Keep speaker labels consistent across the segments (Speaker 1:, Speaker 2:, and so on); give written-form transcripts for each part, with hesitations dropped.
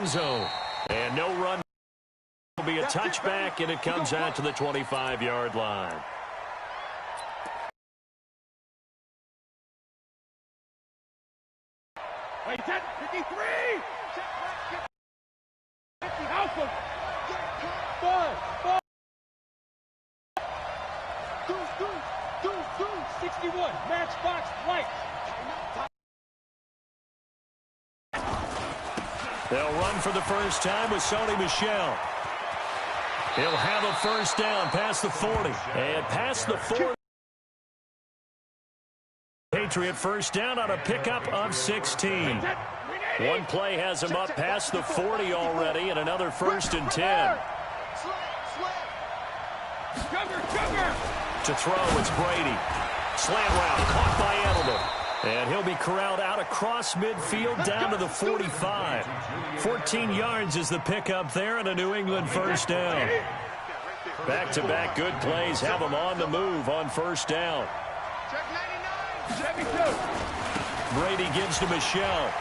Speaker 1: end zone. And no run. Will be a touchback, and it comes out to the 25-yard line.
Speaker 2: Wait, 10, 53! 50, Alpha! 5, 61, matchbox light.
Speaker 1: They'll run for the first time with Sony Michel. He'll have a first down past the 40. And past the 40. Patriot first down on a pickup of 16. One play has him up past the 40 already, and another first and 10. To throw, it's Brady. Slant route, caught by Edelman. And he'll be corralled out across midfield down to the 45. 14 yards is the pickup there, and a New England first down. Back-to-back good plays have him on the move on first down. Brady gives to Michel.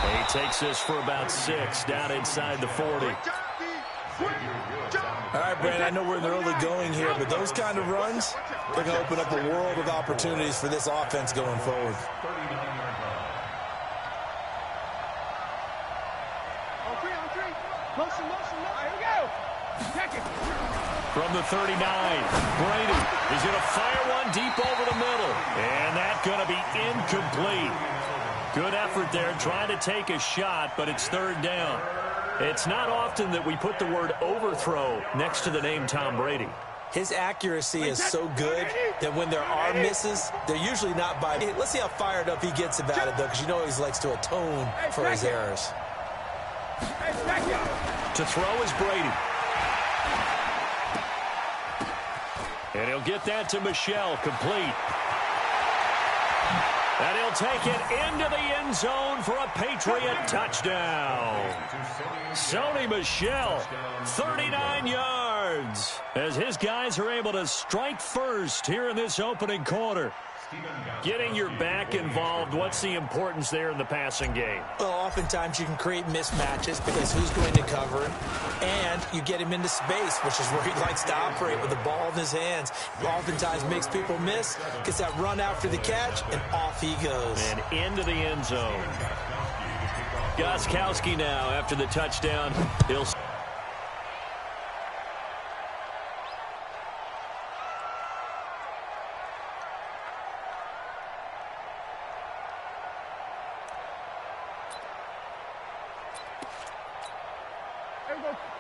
Speaker 1: He takes this for about 6 down inside the 40.
Speaker 3: All right, Brandon, I know we're in the early going here, but those kind of runs, they're going to open up a world of opportunities for this offense going forward.
Speaker 1: From the 39, Brady is going to fire one deep over the middle. And that's going to be incomplete. Good effort there trying to take a shot, but it's third down. It's not often that we put the word overthrow next to the name Tom Brady.
Speaker 3: His accuracy is so good that when there are misses, they're usually not by. Let's see how fired up he gets about it, though, because you know he likes to atone for his errors.
Speaker 1: To throw is Brady. And he'll get that to Michel, complete. And he'll take it into the end zone for a Patriot touchdown. Sony Michel, 39 yards, as his guys are able to strike first here in this opening quarter. Getting your back involved, what's the importance there in the passing game?
Speaker 3: Well, oftentimes you can create mismatches because who's going to cover him, and you get him into space, which is where he likes to operate with the ball in his hands. Oftentimes makes people miss, gets that run after the catch, and off he goes.
Speaker 1: And into the end zone. Gostkowski now after the touchdown. He'll...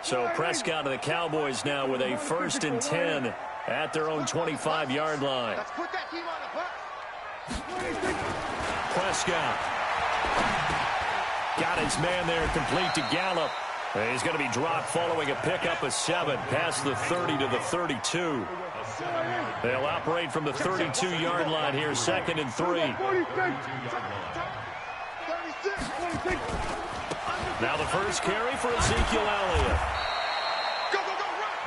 Speaker 1: So Prescott and the Cowboys now with a first and 10 at their own 25-yard line. Prescott got his man there, complete to Gallup. And he's going to be dropped following a pickup of 7 past the 30 to the 32. They'll operate from the 32-yard line here, 2nd and 3. Now the first carry for Ezekiel Elliott.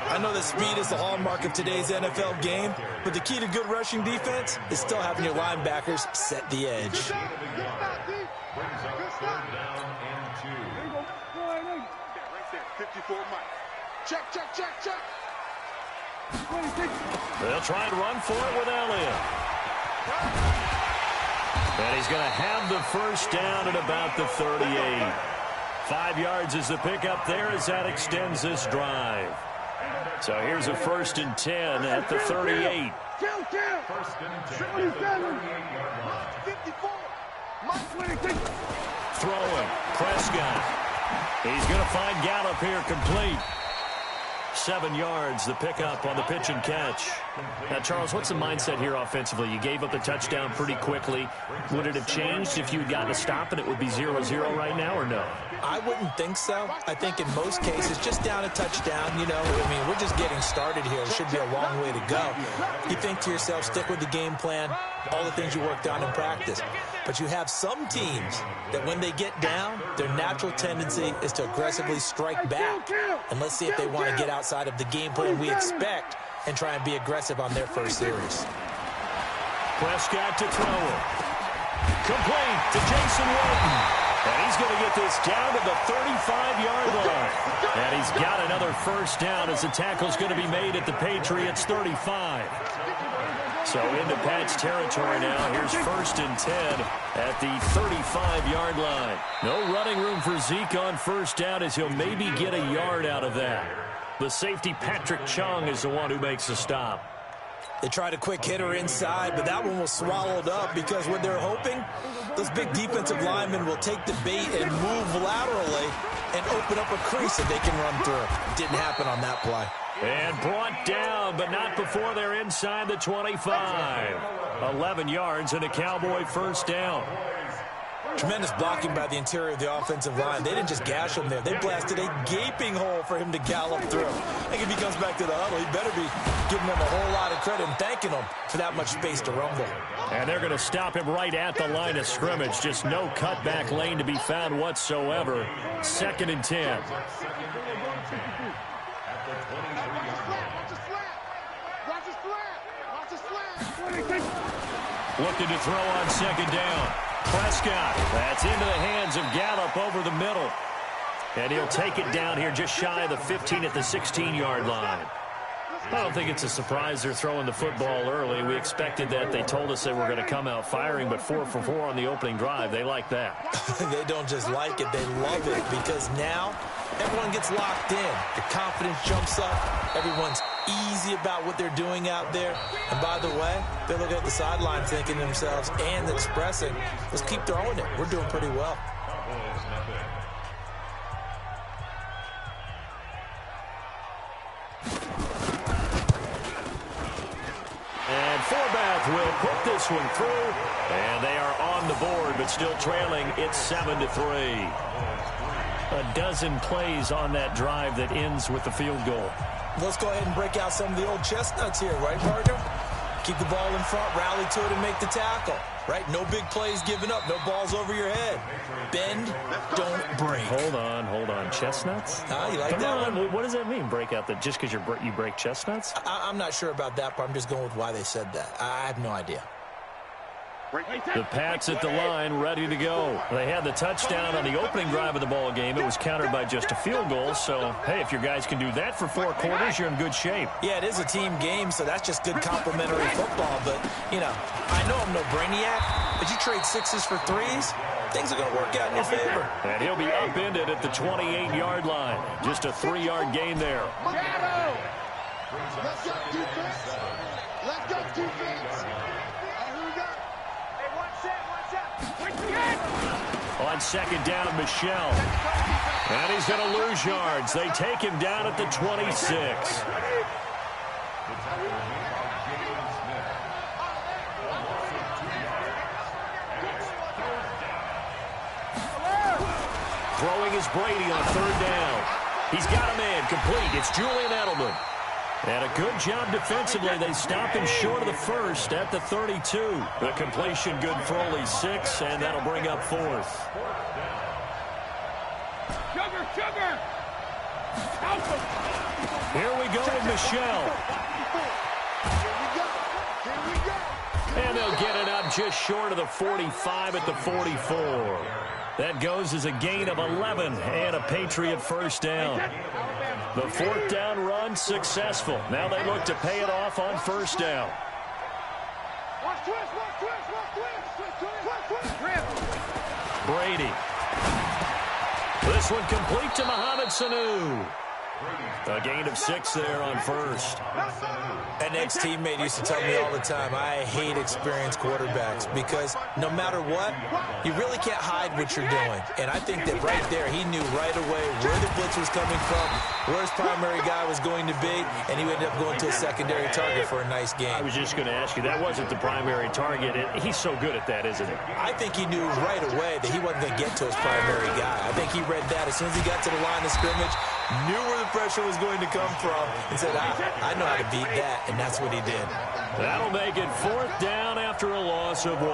Speaker 3: I know that speed is the hallmark of today's NFL game, but the key to good rushing defense is still having your linebackers set the edge.
Speaker 2: Check.
Speaker 1: They'll try and run for it with Elliott. And he's going to have the first down at about the 38. 5 yards is the pickup there as that extends this drive. So here's a first and 10 at the 38. Throwing, Prescott. He's going to find Gallup here, complete. 7 yards, the pickup on the pitch and catch. Now, Charles, what's the mindset here offensively? You gave up the touchdown pretty quickly. Would it have changed if you had gotten a stop and it would be 0-0 right now, or no?
Speaker 3: I wouldn't think so. I think in most cases, just down a touchdown, you know, I mean, we're just getting started here. It should be a long way to go. You think to yourself, stick with the game plan, all the things you worked on in practice. But you have some teams that when they get down, their natural tendency is to aggressively strike back. And let's see if they want to get outside of the game plan we expect and try and be aggressive on their first series.
Speaker 1: Prescott to throw it. Complete to Jason Witten. And he's going to get this down to the 35-yard line. And he's got another first down as the tackle's going to be made at the Patriots' 35. So into Pat's territory now. Here's 1st and 10 at the 35-yard line. No running room for Zeke on first down as he'll maybe get a yard out of that. The safety, Patrick Chung, is the one who makes the stop.
Speaker 3: They tried a quick hitter inside, but that one was swallowed up because what they're hoping, those big defensive linemen will take the bait and move laterally and open up a crease that they can run through. Didn't happen on that play.
Speaker 1: And brought down, but not before they're inside the 25. 11 yards and a Cowboy first down.
Speaker 3: Tremendous blocking by the interior of the offensive line. They didn't just gash him there. They blasted a gaping hole for him to gallop through. I think if he comes back to the huddle, he better be giving them a whole lot of credit and thanking them for that much space to rumble.
Speaker 1: And they're going to stop him right at the line of scrimmage. Just no cutback lane to be found whatsoever. 2nd and 10. Looking to throw on 2nd down. Prescott, that's into the hands of Gallup over the middle. And he'll take it down here just shy of the 15 at the 16-yard line. I don't think it's a surprise they're throwing the football early. We expected that. They told us they were going to come out firing, but 4 for 4 on the opening drive. They like that.
Speaker 3: They don't just like it, they love it, because now everyone gets locked in. The confidence jumps up. Everyone's easy about what they're doing out there. And by the way, they're looking at the sideline thinking to themselves and expressing, let's keep throwing it. We're doing pretty well.
Speaker 1: And Forbath will put this one through. And they are on the board, but still trailing. It's 7-3. A dozen plays on that drive that ends with the field goal.
Speaker 3: Let's go ahead and break out some of the old chestnuts here, right, partner? Keep the ball in front, rally to it, and make the tackle, right? No big plays given up, no balls over your head. Bend, don't break.
Speaker 1: Hold on. Chestnuts?
Speaker 3: You like that one?
Speaker 1: What does that mean, break out just because you break chestnuts?
Speaker 3: I'm not sure about that part. I'm just going with why they said that. I have no idea.
Speaker 1: The Pats at the line, ready to go. They had the touchdown on the opening drive of the ball game. It was countered by just a field goal. So, hey, if your guys can do that for 4 quarters, you're in good shape.
Speaker 3: Yeah, it is a team game, so that's just good complimentary football. But, you know, I know I'm no brainiac, but you trade 6s for 3s, things are going to work out in your favor.
Speaker 1: And he'll be upended at the 28-yard line. Just a 3-yard gain there.
Speaker 2: Let's go defense. Let's go defense.
Speaker 1: On 2nd down, Michel. And he's going to lose yards. They take him down at the 26. Throwing is Brady on 3rd down. He's got a man complete. It's Julian Edelman. And a good job defensively. They stop him short of the 1st at the 32. The completion good for only 6, and that'll bring up 4th.
Speaker 2: Sugar!
Speaker 1: Here we go with Michel.
Speaker 2: Here we go.
Speaker 1: And they'll get it up just short of the 45 at the 44. That goes as a gain of 11 and a Patriot first down. The 4th down run successful. Now they look to pay it off on 1st down. Brady. This one complete to Mohamed Sanu. A gain of 6 there on 1st.
Speaker 3: An ex-teammate used to tell me all the time, I hate experienced quarterbacks because no matter what, you really can't hide what you're doing. And I think that right there, he knew right away where the blitz was coming from, where his primary guy was going to be, and he ended up going to a secondary target for a nice game.
Speaker 1: I was just going to ask you, that wasn't the primary target. He's so good at that, isn't he?
Speaker 3: I think he knew right away that he wasn't going to get to his primary guy. I think he read that as soon as he got to the line of scrimmage, knew where the pressure was going to come from, and said, I know how to beat that, and that's what he did.
Speaker 1: That'll make it 4th down after a loss of 1.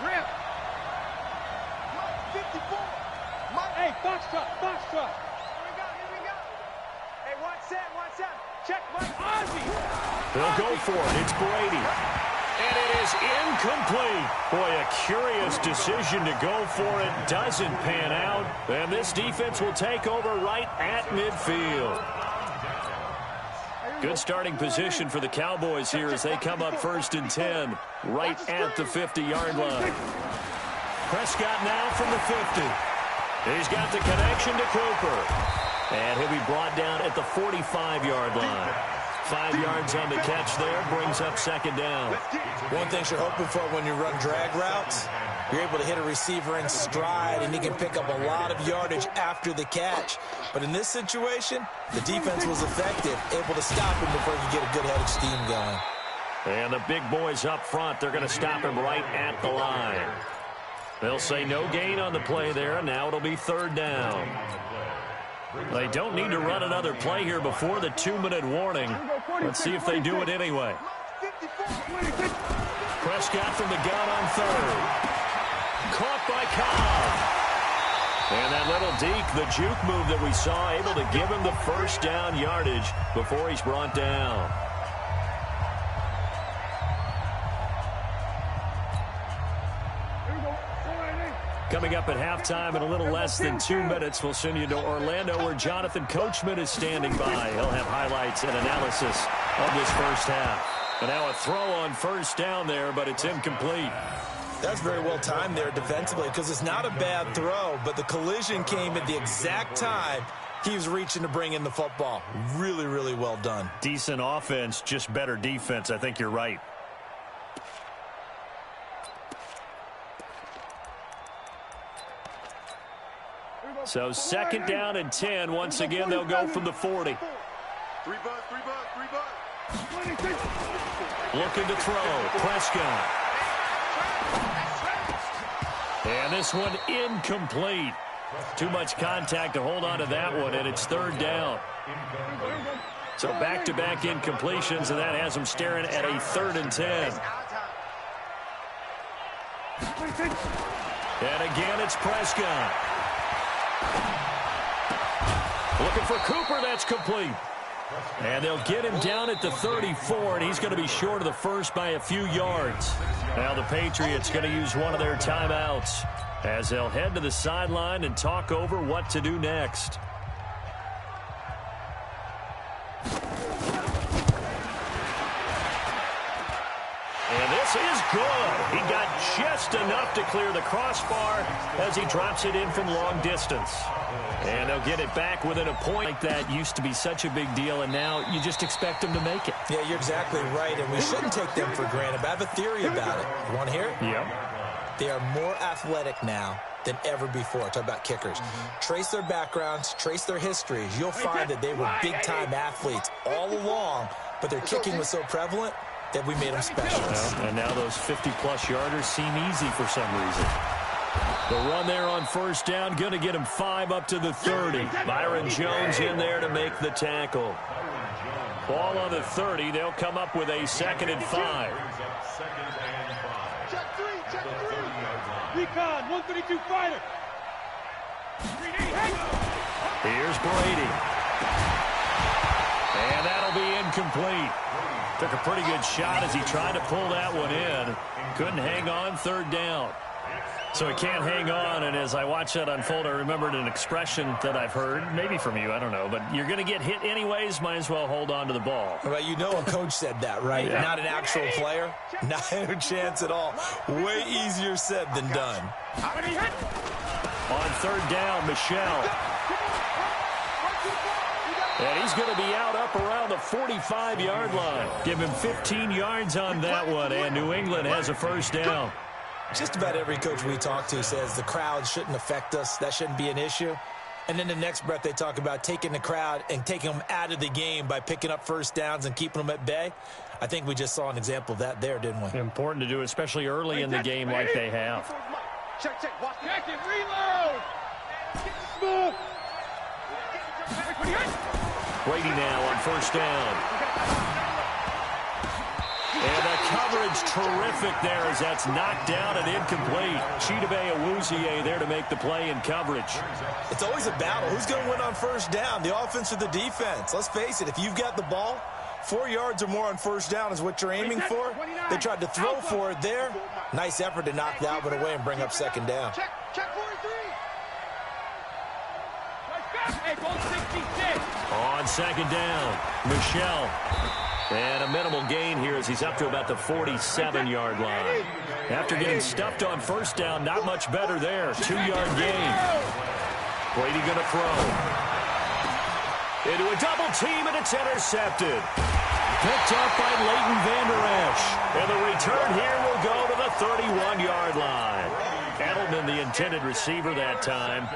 Speaker 2: Rip. 54. Hey, box truck. Here we go. Hey, one set. Check Mike Ozzie.
Speaker 1: They'll go for it. It's Brady. And is incomplete. Boy, a curious decision to go for it. Doesn't pan out. And this defense will take over right at midfield. Good starting position for the Cowboys here as they come up 1st and 10, right at the 50-yard line. Prescott now from the 50. He's got the connection to Cooper. And he'll be brought down at the 45-yard line. 5 yards on the catch there, brings up 2nd down.
Speaker 3: One thing you're hoping for when you run drag routes, you're able to hit a receiver in stride, and he can pick up a lot of yardage after the catch. But in this situation, the defense was effective, able to stop him before he could get a good head of steam going.
Speaker 1: And the big boys up front, they're going to stop him right at the line. They'll say no gain on the play there, and now it'll be 3rd down. They don't need to run another play here before the 2-minute warning. Let's see if they do it anyway. Prescott from the gun on 3rd. Caught by Cobb. And that little deke, the juke move that we saw, able to give him the 1st down yardage before he's brought down. Coming up at halftime in a little less than 2 minutes, we'll send you to Orlando where Jonathan Coachman is standing by. He'll have highlights and analysis of this first half. And now a throw on 1st down there, but it's incomplete.
Speaker 3: That's very well timed there defensively because it's not a bad throw, but the collision came at the exact time he was reaching to bring in the football. Really, really well done.
Speaker 1: Decent offense, just better defense. I think you're right. So 2nd down and 10. Once again, they'll go from the 40.
Speaker 2: 3 bucks.
Speaker 1: Looking to throw. Prescott. And this one incomplete. Too much contact to hold on to that one, and it's 3rd down. So back-to-back incompletions, and that has them staring at a 3rd and 10. And again, it's Prescott. Looking for Cooper, that's complete. And they'll get him down at the 34, and he's going to be short of the 1st by a few yards. Now the Patriots going to use one of their timeouts as they'll head to the sideline and talk over what to do next. And this is good. He got just enough to clear the crossbar as he drops it in from long distance. And they'll get it back within a point. Like that used to be such a big deal, and now you just expect them to make it.
Speaker 3: Yeah, you're exactly right, and we shouldn't take them for granted. But I have a theory about it. You want to hear it?
Speaker 1: Yeah.
Speaker 3: They are more athletic now than ever before. Talk about kickers. Trace their backgrounds, trace their histories. You'll find that they were big-time athletes all along, but their kicking was so prevalent that we made them specialists.
Speaker 1: Well, and now those 50-plus yarders seem easy for some reason. The run there on 1st down, going to get him 5 up to the 30. Byron Jones in there to make the tackle. Ball on the 30. They'll come up with a 2nd and 5.
Speaker 2: Check 3. Recon, 132 fighter.
Speaker 1: Here's Brady. And that'll be incomplete. Took a pretty good shot as he tried to pull that one in. Couldn't hang on, 3rd down. So he can't hang on, and as I watched that unfold, I remembered an expression that I've heard, maybe from you, I don't know, but you're going to get hit anyways, might as well hold on to the ball.
Speaker 3: Well, you know a coach said that, right?
Speaker 1: Yeah.
Speaker 3: Not an actual player. Not a chance at all. Way easier said than done.
Speaker 1: On 3rd down, Michelle. And he's going to be out up around the 45-yard line. Give him 15 yards on that one, and New England has a 1st down.
Speaker 3: Just about every coach we talk to says the crowd shouldn't affect us. That shouldn't be an issue. And then the next breath they talk about taking the crowd and taking them out of the game by picking up 1st downs and keeping them at bay. I think we just saw an example of that there, didn't we?
Speaker 1: Important to do, especially early in the game like they have.
Speaker 2: Check. Watch it. Reload. Smooth.
Speaker 1: Brady now on 1st down. And the coverage terrific there as that's knocked down and incomplete. Chidobe Awuzie there to make the play in coverage.
Speaker 3: It's always a battle. Who's going to win on 1st down, the offense or the defense? Let's face it, if you've got the ball, 4 yards or more on first down is what you're aiming for. They tried to throw for it there. Nice effort to knock that one away and bring up second down.
Speaker 2: Check 43. Hey, ball 66.
Speaker 1: On second down, Michel. And a minimal gain here as he's up to about the 47-yard line. After getting stuffed on first down, not much better there. 2-yard gain. Brady going to throw. Into a double team, and it's intercepted. Picked up by Leighton Vander Esch. And the return here will go to the 31-yard line. Edelman, the intended receiver that time.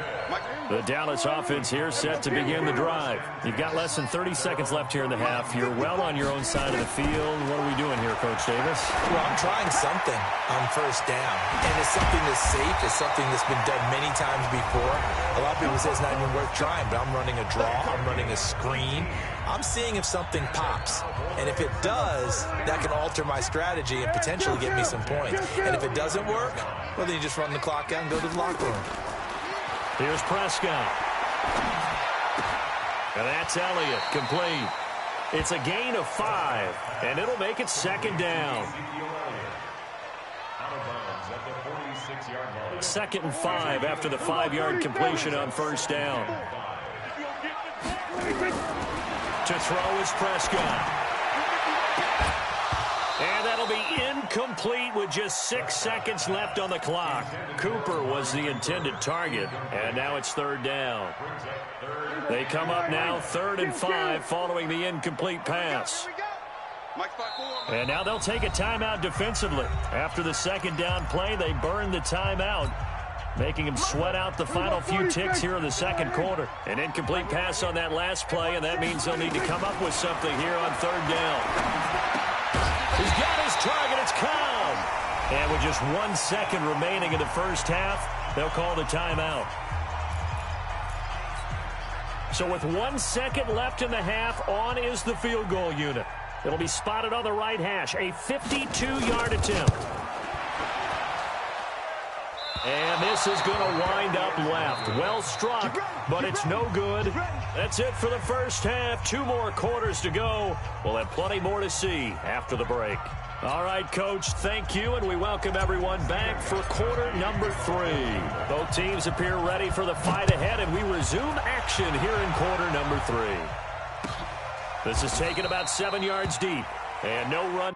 Speaker 1: The Dallas offense here set to begin the drive. You've got less than 30 seconds left here in the half. You're well on your own side of the field. What are we doing here, Coach Davis?
Speaker 3: Well, I'm trying something on first down. And it's something that's safe. It's something that's been done many times before. A lot of people say it's not even worth trying, but I'm running a draw. I'm running a screen. I'm seeing if something pops. And if it does, that can alter my strategy and potentially get me some points. And if it doesn't work, well, then you just run the clock out and go to the locker room.
Speaker 1: Here's Prescott. And that's Elliott, complete. It's a gain of 5, and it'll make it second down. 2nd and 5 after the 5-yard completion on first down. To throw is Prescott. And that'll be incomplete with just 6 seconds left on the clock. Cooper was the intended target, and now it's third down. They come up now 3rd and 5 following the incomplete pass. And now they'll take a timeout defensively. After the second down play, they burn the timeout, making them sweat out the final few ticks here in the second quarter. An incomplete pass on that last play, and that means they'll need to come up with something here on third down. He's got his target. It's Cobb. And with just 1 second remaining in the first half, they'll call the timeout. So with 1 second left in the half, on is the field goal unit. It'll be spotted on the right hash. A 52-yard attempt. And this is going to wind up left. Well struck, but it's no good. That's it for the first half. 2 more quarters to go. We'll have plenty more to see after the break. All right, Coach, thank you, and we welcome everyone back for quarter number 3. Both teams appear ready for the fight ahead, and we resume action here in quarter number 3. This is taken about 7 yards deep, and no run.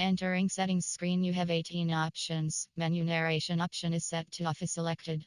Speaker 4: Entering settings screen, you have 18 options. Menu narration option is set to off is selected.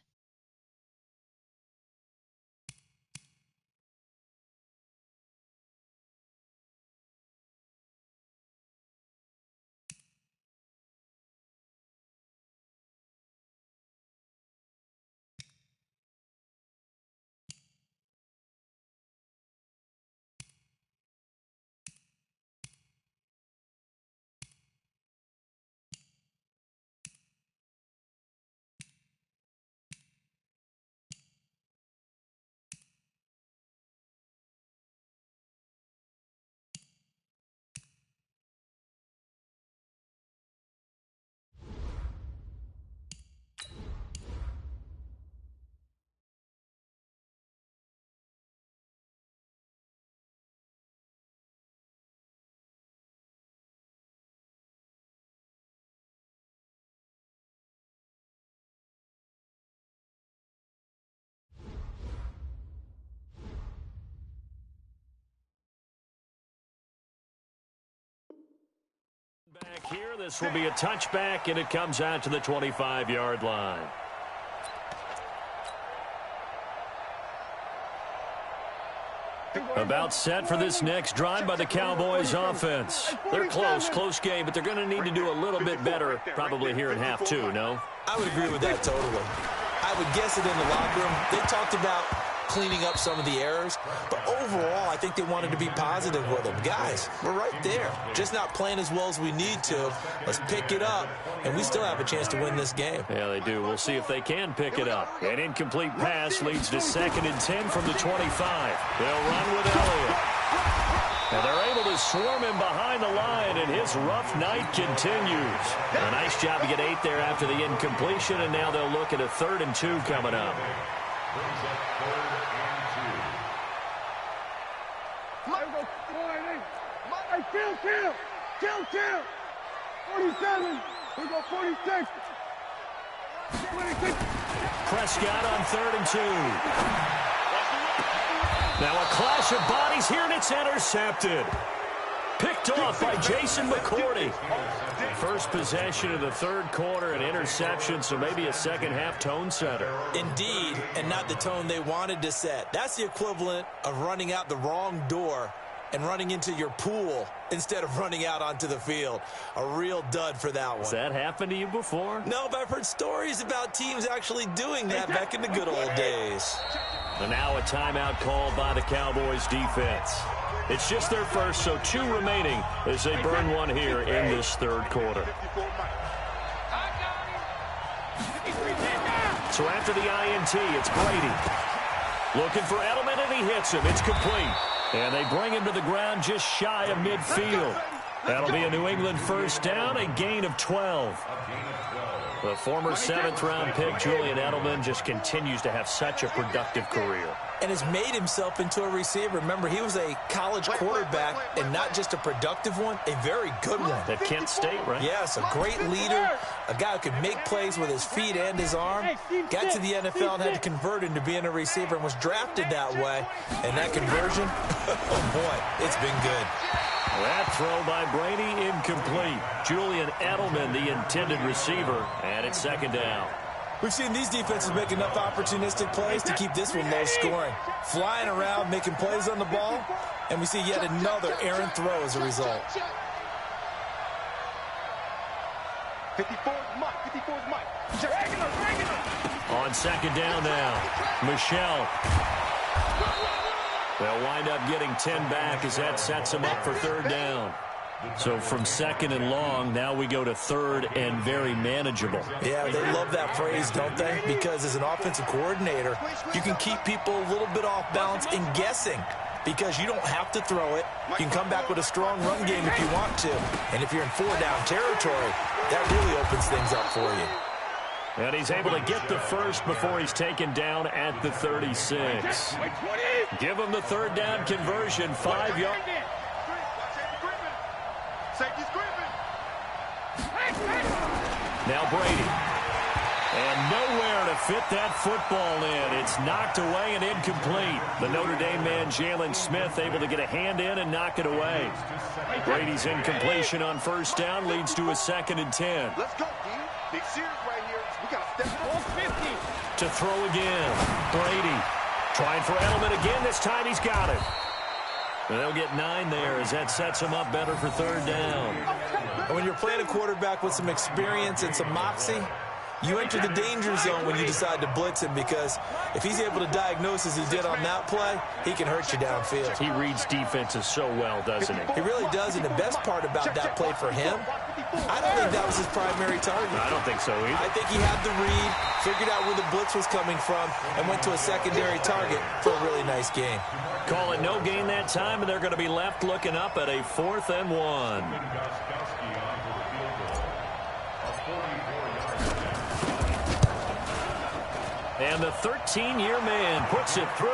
Speaker 1: Back here, this will be a touchback, and it comes out to the 25-yard line. About set for this next drive by the Cowboys offense. They're close game, but they're going to need to do a little bit better probably here in half two, no?
Speaker 3: I would agree with that totally. I would guess it in the locker room. They talked about cleaning up some of the errors, but overall, I think they wanted to be positive with them. Guys, we're right there. Just not playing as well as we need to. Let's pick it up, and we still have a chance to win this game.
Speaker 1: Yeah, they do. We'll see if they can pick it up. An incomplete pass leads to 2nd and 10 from the 25. They'll run with Elliott. And they're able to swarm him behind the line, and his rough night continues. A nice job to get 8 there after the incompletion, and now they'll look at a 3rd and 2 coming up.
Speaker 2: Kill. 47. We go 46. 26.
Speaker 1: Prescott on 3rd and 2. Now a clash of bodies here, and it's intercepted. Picked off by Jason McCourty. First possession of the 3rd quarter, an interception, so maybe a second-half tone setter.
Speaker 3: Indeed, and not the tone they wanted to set. That's the equivalent of running out the wrong door and running into your pool instead of running out onto the field. A real dud for that one.
Speaker 1: Has that happened to you before?
Speaker 3: No, but I've heard stories about teams actually doing that back in the good old days.
Speaker 1: And now a timeout called by the Cowboys defense. It's just their first, so 2 remaining as they burn one here in this 3rd quarter. So after the INT, it's Brady. Looking for Edelman, and he hits him. It's complete. And they bring him to the ground just shy of midfield. That'll be a New England first down, a gain of 12. The former 7th-round pick, Julian Edelman, just continues to have such a productive career.
Speaker 3: And has made himself into a receiver. Remember, he was a college quarterback, and not just a productive one, a very good one.
Speaker 1: At Kent State, right?
Speaker 3: Yes, a great leader, a guy who could make plays with his feet and his arm. Got to the NFL and had to convert into being a receiver and was drafted that way. And that conversion, oh boy, it's been good.
Speaker 1: That throw by Brady, incomplete. Julian Edelman, the intended receiver, and it's 2nd down.
Speaker 3: We've seen these defenses make enough opportunistic plays to keep this one low scoring. Flying around, making plays on the ball, and we see yet another errant throw as a result.
Speaker 2: 54 is Mike. Dragging him.
Speaker 1: On 2nd down now, Michelle. They'll wind up getting 10 back as that sets them up for 3rd down. So from 2nd and long, now we go to 3rd and very manageable.
Speaker 3: Yeah, they love that phrase, don't they? Because as an offensive coordinator, you can keep people a little bit off balance and guessing because you don't have to throw it. You can come back with a strong run game if you want to. And if you're in 4-down territory, that really opens things up for you.
Speaker 1: And he's able to get the first before he's taken down at the 36. Give him the 3rd down conversion, 5 yards. Now Brady. And nowhere to fit that football in. It's knocked away and incomplete. The Notre Dame man, Jalen Smith, able to get a hand in and knock it away. Brady's incompletion on first down leads to a 2nd and 10.
Speaker 2: Let's go, D. Big series right here. We got to step it up.
Speaker 1: To throw again. Brady trying for Edelman again. This time he's got it. And they'll get 9 there as that sets him up better for 3rd down.
Speaker 3: And when you're playing a quarterback with some experience and some moxie, you enter the danger zone when you decide to blitz him, because if he's able to diagnose as he did on that play, he can hurt you downfield.
Speaker 1: He reads defenses so well, doesn't he?
Speaker 3: He really does, and the best part about that play for him, I don't think that was his primary target.
Speaker 1: I don't think so either.
Speaker 3: I think he had the read, figured out where the blitz was coming from, and went to a secondary target for a really nice gain.
Speaker 1: Call it no gain that time, and they're going to be left looking up at a 4th and 1. And the 13-year man puts it through,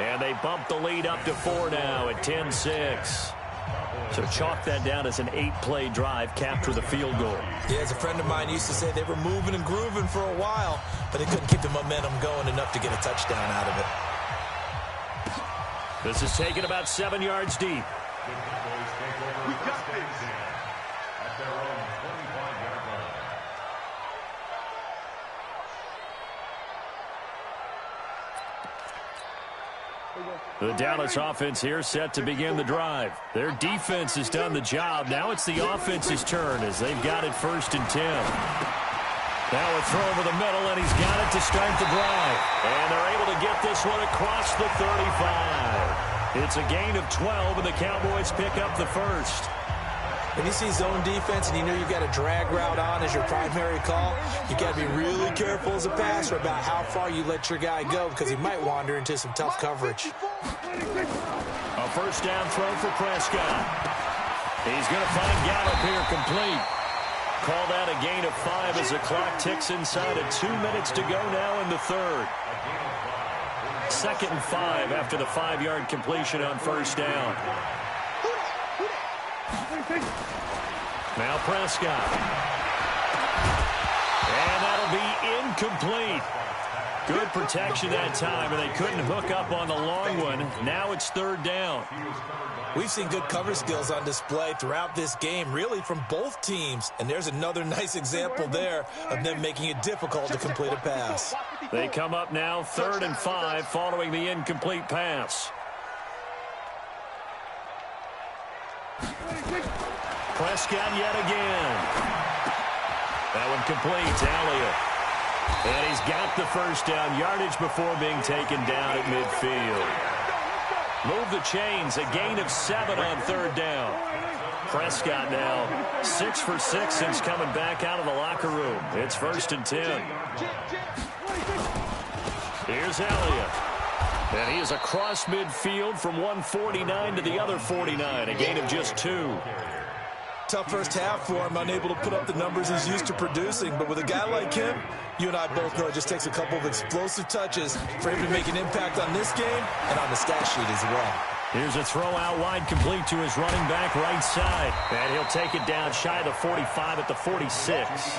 Speaker 1: and they bump the lead up to 4 now at 10-6. So chalk that down as an 8-play drive, capture the field goal.
Speaker 3: Yeah, as a friend of mine used to say, they were moving and grooving for a while, but they couldn't keep the momentum going enough to get a touchdown out of it.
Speaker 1: This is taken about 7 yards deep.
Speaker 2: We got this.
Speaker 1: The Dallas offense here set to begin the drive. Their defense has done the job. Now it's the offense's turn as they've got it 1st and 10. Now a throw over the middle, and he's got it to start the drive. And they're able to get this one across the 35. It's a gain of 12, and the Cowboys pick up the 1st.
Speaker 3: When you see zone defense and you know you've got a drag route on as your primary call, you got to be really careful as a passer about how far you let your guy go, because he might wander into some tough coverage.
Speaker 1: A 1st down throw for Prescott. He's going to find Gallup here complete. Call that a gain of 5 as the clock ticks inside of 2 minutes to go now in the 3rd. 2nd and 5 after the 5-yard completion on 1st down. Now Prescott. And that'll be incomplete. Good protection that time, and they couldn't hook up on the long one. Now it's 3rd down.
Speaker 3: We've seen good cover skills on display throughout this game, really from both teams. And there's another nice example there of them making it difficult to complete a pass.
Speaker 1: They come up now 3rd and 5 following the incomplete pass. Prescott yet again. That one complete to Elliott. And he's got the 1st down, yardage before being taken down at midfield. Move the chains, a gain of 7 on 3rd down. Prescott now 6 for 6 since coming back out of the locker room. It's 1st and 10. Here's Elliott. And he is across midfield from one 49 to the other 49, a gain of just 2.
Speaker 3: Tough first half for him, unable to put up the numbers he's used to producing. But with a guy like him, you and I both know it just takes a couple of explosive touches for him to make an impact on this game and on the stat sheet as well.
Speaker 1: Here's a throw out wide, complete to his running back right side. And he'll take it down shy of the 45 at the 46.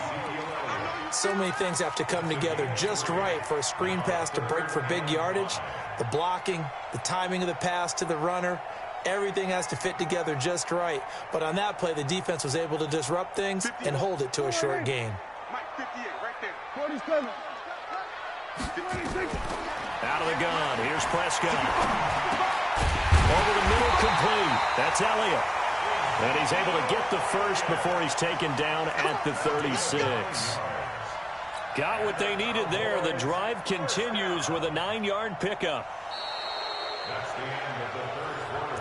Speaker 3: So many things have to come together just right for a screen pass to break for big yardage. The blocking, the timing of the pass to the runner, everything has to fit together just right. But on that play, the defense was able to disrupt things and hold it to a short gain.
Speaker 1: Out of the gun, here's Prescott. Over the middle, complete. That's Elliott. And he's able to get the 1st before he's taken down at the 36. Got what they needed there. The drive continues with a 9-yard pickup.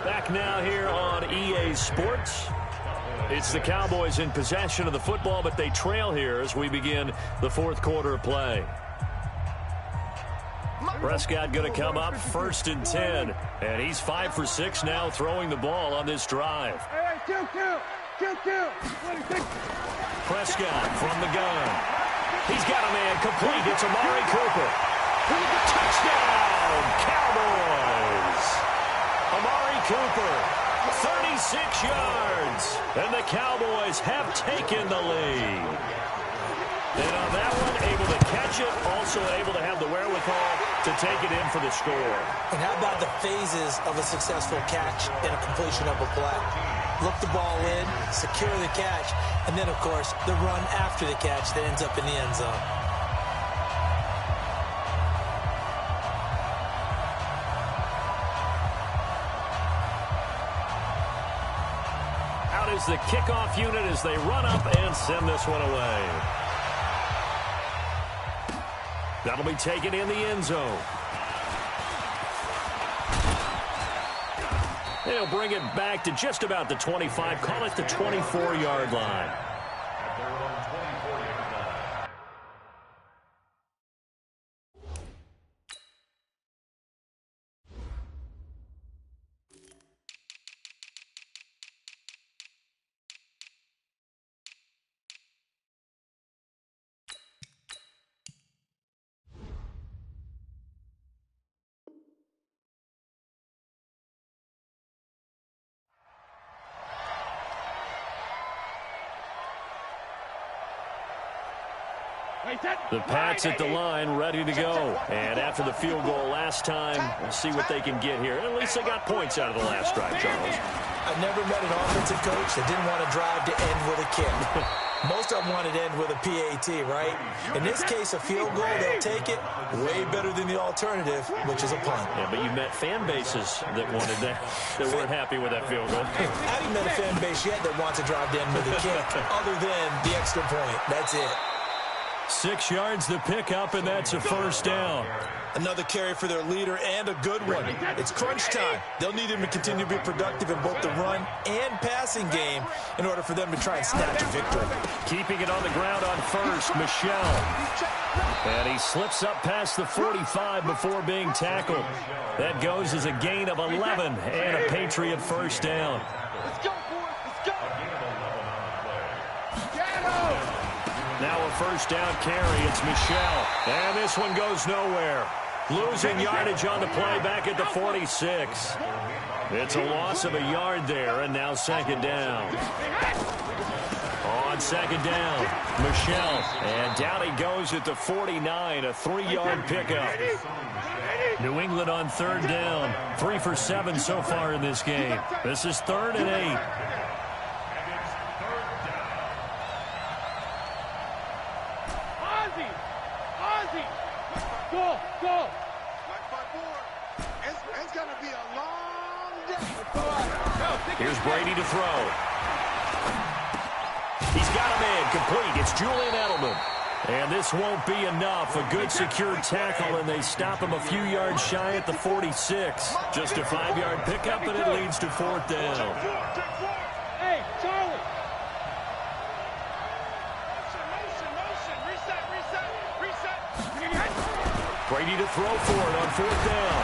Speaker 1: Back now here on EA Sports. It's the Cowboys in possession of the football, but they trail here as we begin the 4th quarter of play. Prescott going to come up 1st and 10. And he's 5 for 6 now throwing the ball on this drive. Prescott from the gun. He's got a man complete. It's Amari Cooper. Touchdown, Cowboys. Amari Cooper, 36 yards. And the Cowboys have taken the lead. And on that one, able to catch it, also able to have the wherewithal to take it in for the score.
Speaker 3: And how about the phases of a successful catch and a completion of a play? Look the ball in, secure the catch, and then, of course, the run after the catch that ends up in the end zone.
Speaker 1: Out is the kickoff unit as they run up and send this one away. That'll be taken in the end zone. They'll bring it back to just about the 25, call it the 24-yard line. The Pats at the line, ready to go. And after the field goal last time, we'll see what they can get here. At least they got points out of the last drive, Charles.
Speaker 3: I've never met an offensive coach that didn't want to drive to end with a kick. Most of them wanted to end with a PAT, right? In this case, a field goal, they'll take it. Way better than the alternative, which is a punt.
Speaker 1: Yeah, but you met fan bases that wanted that weren't happy with that field goal.
Speaker 3: I haven't met a fan base yet that wants to drive to end with a kick, other than the extra point. That's it.
Speaker 1: 6 yards to pick up, and that's a first down.
Speaker 3: Another carry for their leader, and a good one. It's crunch time. They'll need him to continue to be productive in both the run and passing game in order for them to try and snatch a victory.
Speaker 1: Keeping it on the ground on first, Michel. And he slips up past the 45 before being tackled. That goes as a gain of 11 and a Patriot first down.
Speaker 2: Let's go, boys. Let's go.
Speaker 1: Now a first down carry. It's Michel. And this one goes nowhere. Losing yardage on the play back at the 46. It's a loss of a yard there, and now second down. On second down, Michel. And down he goes at the 49, a 3-yard pickup. New England on third down. 3 for 7 so far in this game. This is 3rd and 8.
Speaker 2: Go, go. It's going to be a long day.
Speaker 1: Here's Brady to throw. He's got him in, complete. It's Julian Edelman. And this won't be enough. A good secured tackle, and they stop him a few yards shy at the 46. Just a 5-yard pickup, and it leads to 4th down.
Speaker 2: Hey, Charlie.
Speaker 1: Brady to throw for it on 4th down.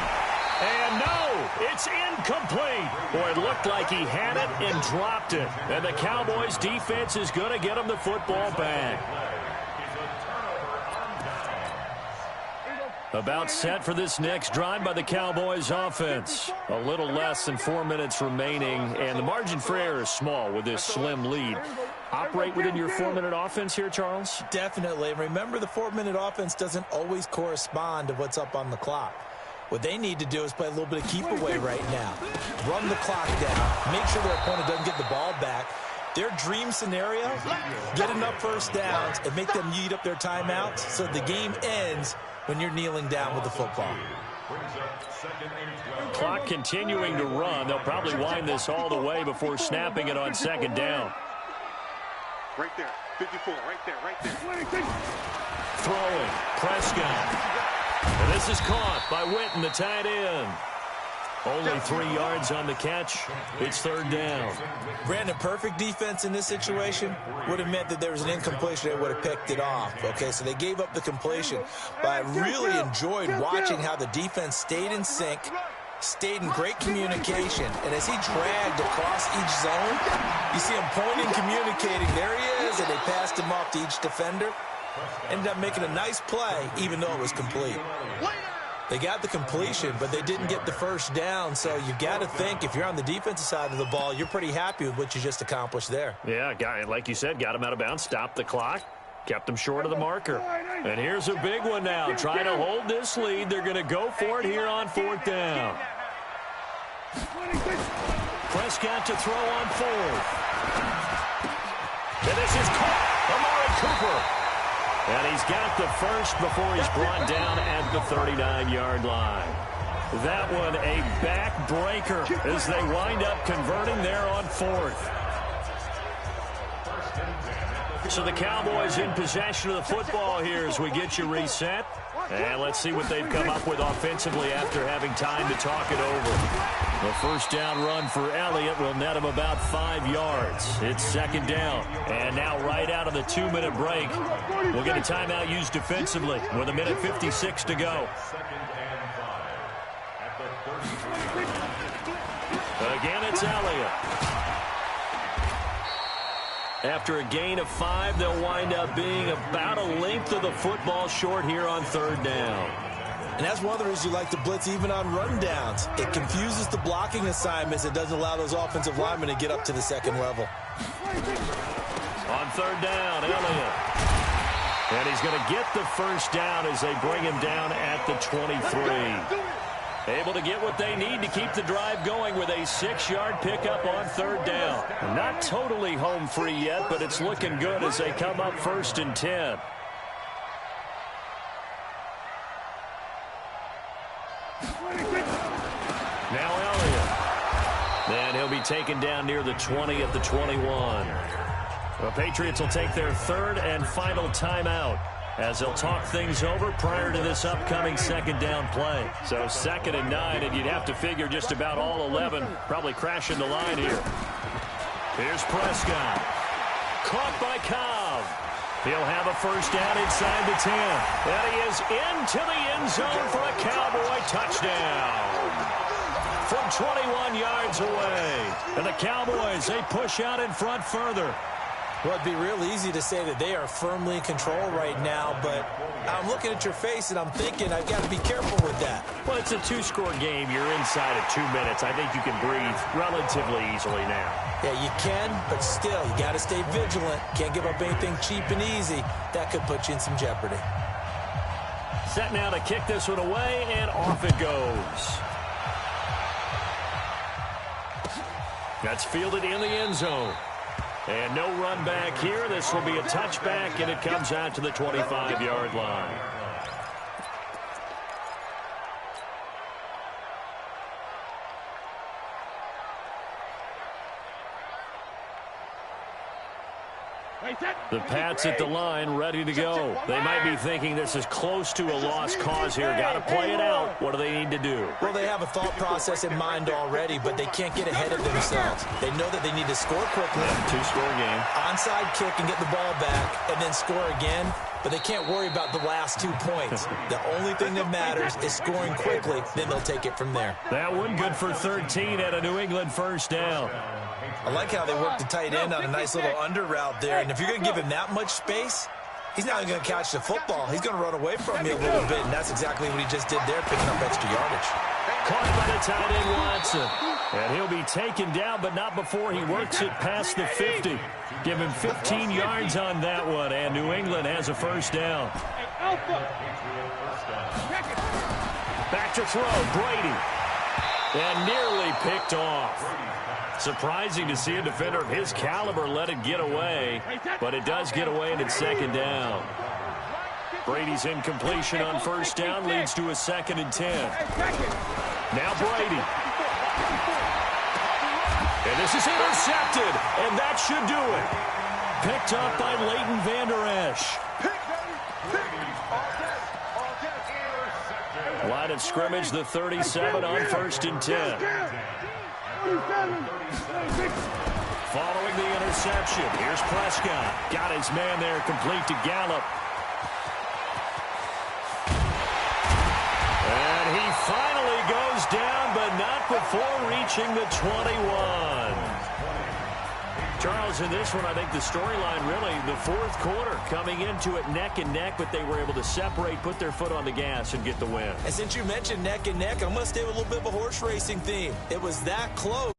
Speaker 1: And no, it's incomplete. Boy, it looked like he had it and dropped it. And the Cowboys defense is going to get him the football back. About set for this next drive by the Cowboys offense. A little less than 4 minutes remaining, and the margin for error is small with this slim lead. Operate within your 4-minute offense here, Charles?
Speaker 3: Definitely. And remember, the 4-minute offense doesn't always correspond to what's up on the clock. What they need to do is play a little bit of keep away right now. Run the clock down. Make sure their opponent doesn't get the ball back. Their dream scenario, get enough first downs and make them eat up their timeouts so the game ends when you're kneeling down with the football.
Speaker 1: Clock continuing to run. They'll probably wind this all the way before snapping it on second down.
Speaker 2: Right there, 54, right there.
Speaker 1: Throwing, Prescott. And this is caught by Witten, the tight end. Only 3 yards on the catch. It's 3rd down.
Speaker 3: Brandon, perfect defense in this situation would have meant that there was an incompletion. They would have picked it off. Okay, so they gave up the completion. But I really enjoyed watching how the defense stayed in sync, stayed in great communication. And as he dragged across each zone, you see him pointing, communicating. There he is, and they passed him off to each defender. Ended up making a nice play, even though it was complete. They got the completion, but they didn't get the first down. So you got to think, if you're on the defensive side of the ball, you're pretty happy with what you just accomplished there.
Speaker 1: Yeah, like you said, got him out of bounds, stopped the clock. Kept them short of the marker. And here's a big one now. Trying to hold this lead. They're going to go for it here on 4th down. Prescott to throw on 4th. And this is caught. Amari Cooper. And he's got the first before he's brought down at the 39-yard line. That one a backbreaker as they wind up converting there on 4th. So the Cowboys in possession of the football here as we get you reset. And let's see what they've come up with offensively after having time to talk it over. The first down run for Elliott will net him about 5 yards. It's 2nd down. And now right out of the 2-minute break, we'll get a timeout used defensively with 1:56 to go. Again, it's Elliott. After a gain of 5, they'll wind up being about a length of the football short here on 3rd down.
Speaker 3: And that's one of the reasons you like to blitz even on rundowns. It confuses the blocking assignments. It doesn't allow those offensive linemen to get up to the 2nd level.
Speaker 1: On 3rd down, Elliott. And he's going to get the first down as they bring him down at the 23. Able to get what they need to keep the drive going with a 6-yard pickup on 3rd down. Not totally home free yet, but it's looking good as they come up 1st and 10. Now Elliott. And he'll be taken down near the 20 at the 21. The Patriots will take their 3rd and final timeout as they'll talk things over prior to this upcoming 2nd down play. So 2nd and 9, and you'd have to figure just about all 11 probably crashing the line here. Here's Prescott. Caught by Cobb. He'll have a first down inside the 10. And he is into the end zone for a Cowboy touchdown. From 21 yards away. And the Cowboys, they push out in front further.
Speaker 3: Well, it'd be real easy to say that they are firmly in control right now, but I'm looking at your face and I'm thinking I've got to be careful with that.
Speaker 1: Well, it's a 2-score game. You're inside of 2 minutes. I think you can breathe relatively easily now.
Speaker 3: Yeah, you can, but still, you got to stay vigilant. Can't give up anything cheap and easy. That could put you in some jeopardy.
Speaker 1: Set now to kick this one away, and off it goes. That's fielded in the end zone. And no run back here. This will be a touchback, and it comes out to the 25-yard line. The Pats at the line, ready to go. They might be thinking this is close to a lost cause here. Got to play it out. What do they need to do?
Speaker 3: Well, they have a thought process in mind already, but they can't get ahead of themselves. They know that they need to score quickly.
Speaker 1: 2-score game.
Speaker 3: Onside kick and get the ball back, and then score again. But they can't worry about the last 2 points. The only thing that matters is scoring quickly. Then they'll take it from there.
Speaker 1: That one good for 13 at a New England first down.
Speaker 3: I like how they work the tight end on a nice little under route there. And if you're going to give him that much space, he's not going to catch the football. He's going to run away from you a little bit, and that's exactly what he just did there, picking up extra yardage.
Speaker 1: Caught by the tight end, Watson. And he'll be taken down, but not before he works it past the 50. Give him 15 yards on that one, and New England has a first down. Back to throw, Brady. And nearly picked off. Surprising to see a defender of his caliber let it get away, but it does get away, and it's 2nd down. Brady's incompletion on first down leads to a 2nd and 10. Now Brady. And this is intercepted, and that should do it. Picked up by Leighton Vander Esch. Line of scrimmage, the 37 on 1st and 10. Following the interception, here's Prescott. Got his man there, complete to Gallup. And he finally goes down, but not before reaching the 21. Charles, in this one, I think the storyline really, the 4th quarter, coming into it neck and neck, but they were able to separate, put their foot on the gas, and get the win.
Speaker 3: And since you mentioned neck and neck, I'm going to stay with a little bit of a horse racing theme. It was that close.